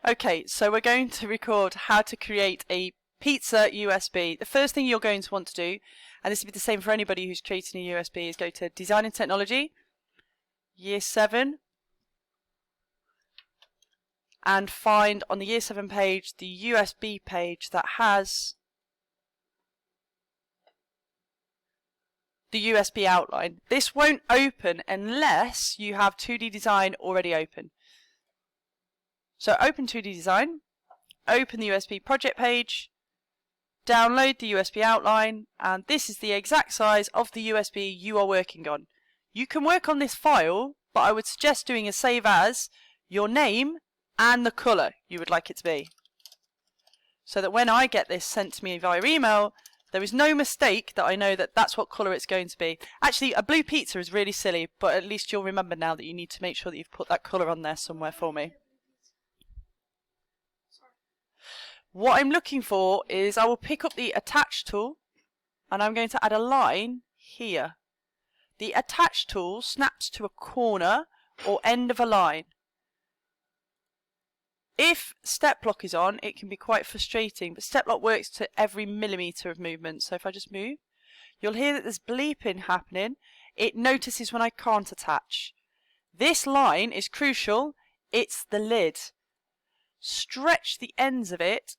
Okay, so we're going to record how to create a pizza USB. The first thing you're going to want to do, and this will be the same for anybody who's creating a USB, is go to Design and Technology, Year 7, and find on the Year 7 page the USB page that has the USB outline. This won't open unless you have 2D Design already open. So open 2D Design, open the USB project page, download the USB outline, and this is the exact size of the USB you are working on. You can work on this file, but I would suggest doing a save as, your name, and the colour you would like it to be. So that when I get this sent to me via email, there is no mistake that I know that that's what colour it's going to be. Actually, a blue pizza is really silly, but at least you'll remember now that you need to make sure that you've put that colour on there somewhere for me. What I'm looking for is I will pick up the attach tool and I'm going to add a line here. The attach tool snaps to a corner or end of a line. If step lock is on, it can be quite frustrating, but step lock works to every millimetre of movement. So if I just move, you'll hear that there's bleeping happening. It notices when I can't attach. This line is crucial. It's the lid. Stretch the ends of it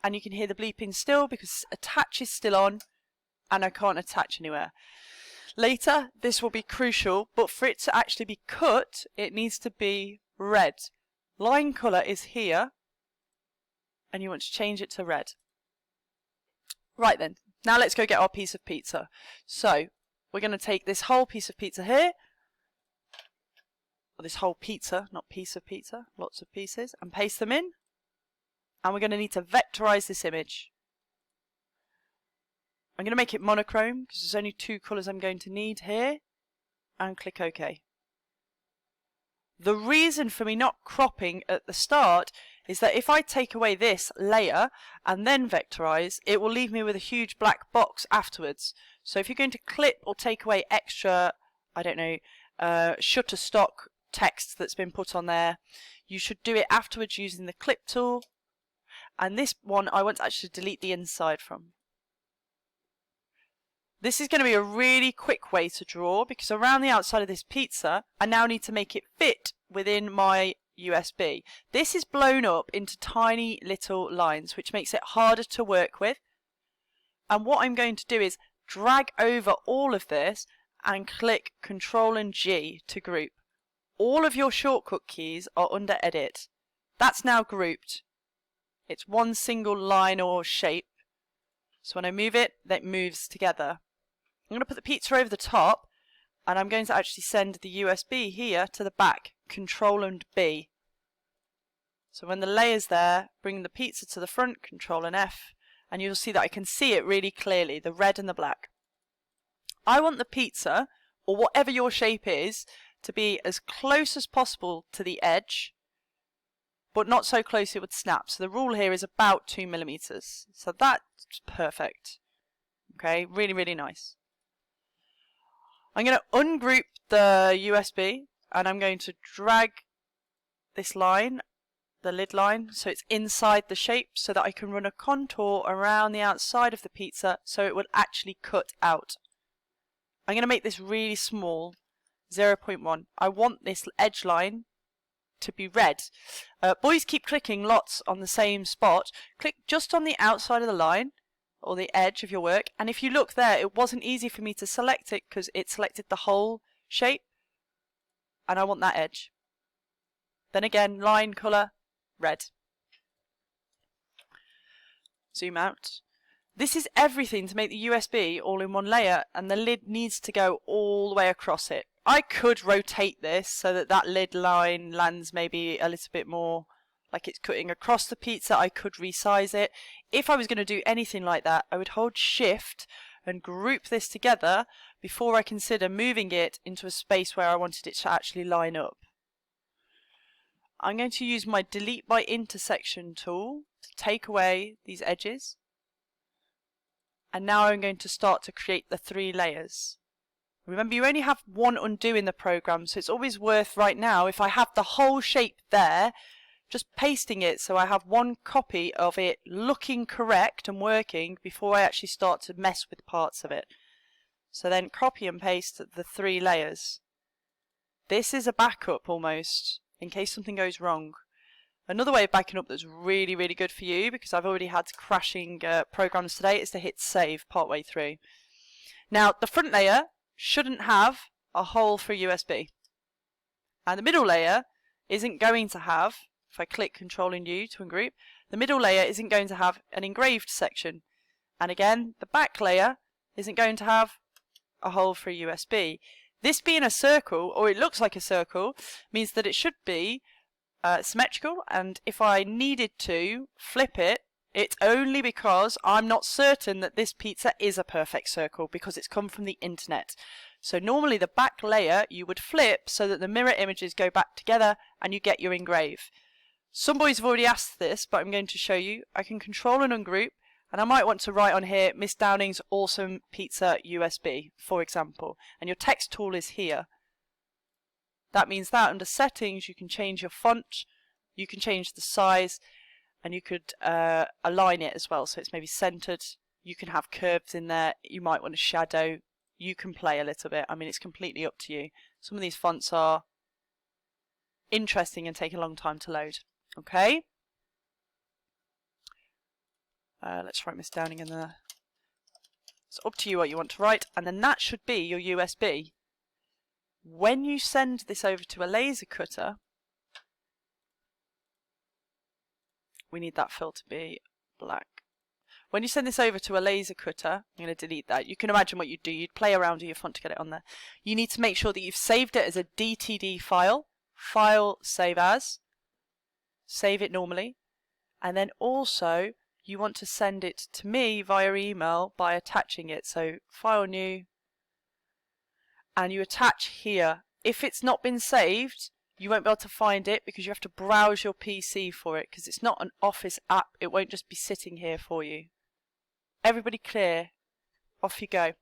and you can hear the bleeping still because attach is still on and I can't attach anywhere. Later this will be crucial, but for it to actually be cut it needs to be red. Line colour is here and you want to change it to red. Right then, now let's go get our piece of pizza. So we're going to take this whole piece of pizza here, or this whole pizza, not piece of pizza, lots of pieces, and paste them in. And we're going to need to vectorize this image. I'm going to make it monochrome because there's only 2 colours I'm going to need here, and click OK. The reason for me not cropping at the start is that if I take away this layer and then vectorize, it will leave me with a huge black box afterwards. So if you're going to clip or take away extra, I don't know, Shutterstock text that's been put on there, you should do it afterwards using the clip tool. And this one I want to actually delete the inside from. This is going to be a really quick way to draw because around the outside of this pizza I now need to make it fit within my USB. This is blown up into tiny little lines which makes it harder to work with. And what I'm going to do is drag over all of this and click Ctrl and G to group. All of your shortcut keys are under Edit. That's now grouped. It's one single line or shape. So when I move it, that moves together. I'm going to put the pizza over the top and I'm going to actually send the USB here to the back, Ctrl and B. So when the layer's there, bring the pizza to the front, Ctrl and F, and you'll see that I can see it really clearly, the red and the black. I want the pizza, or whatever your shape is, to be as close as possible to the edge, but not so close it would snap. So the rule here is about 2 millimeters. So that's perfect. Okay, really, really nice. I'm going to ungroup the USB and I'm going to drag this line, the lid line, so it's inside the shape so that I can run a contour around the outside of the pizza so it will actually cut out. I'm going to make this really small, 0.1. I want this edge line to be red. Boys keep clicking lots on the same spot. Click just on the outside of the line or the edge of your work, and if you look there it wasn't easy for me to select it because it selected the whole shape and I want that edge. Then again, line colour red. Zoom out. This is everything to make the USB all in one layer and the lid needs to go all the way across it. I could rotate this so that that lid line lands maybe a little bit more like it's cutting across the pizza. I could resize it. If I was going to do anything like that, I would hold Shift and group this together before I consider moving it into a space where I wanted it to actually line up. I'm going to use my Delete by Intersection tool to take away these edges. And now I'm going to start to create the 3 layers. Remember, you only have one undo in the program, so it's always worth right now, if I have the whole shape there, just pasting it so I have one copy of it looking correct and working before I actually start to mess with parts of it. So then copy and paste the 3 layers. This is a backup almost, in case something goes wrong. Another way of backing up that's really, really good for you, because I've already had crashing programs today, is to hit save partway through. Now, the front layer shouldn't have a hole for USB. And the middle layer isn't going to have, if I click Control and U to ungroup, the middle layer isn't going to have an engraved section. And again, the back layer isn't going to have a hole for USB. This being a circle, or it looks like a circle, means that it should be symmetrical, and if I needed to flip it, it's only because I'm not certain that this pizza is a perfect circle, because it's come from the internet. So normally the back layer you would flip so that the mirror images go back together and you get your engrave. Some boys have already asked this, but I'm going to show you. I can control and ungroup, and I might want to write on here Miss Downing's Awesome Pizza USB, for example, and your text tool is here. That means that under settings you can change your font, you can change the size, and you could align it as well, so it's maybe centered. You can have curves in there, you might want a shadow, you can play a little bit. I mean, it's completely up to you. Some of these fonts are interesting and take a long time to load. Okay, let's write Miss Downing in there. It's up to you what you want to write, and then that should be your USB. When you send this over to a laser cutter, we need that fill to be black. When you send this over to a laser cutter, I'm going to delete that. You can imagine what you'd do. You'd play around with your font to get it on there. You need to make sure that you've saved it as a DTD file. File, save as. Save it normally. And then also, you want to send it to me via email by attaching it. So, file new. And you attach here. If it's not been saved, you won't be able to find it because you have to browse your PC for it, because it's not an Office app. It won't just be sitting here for you. Everybody clear? Off you go.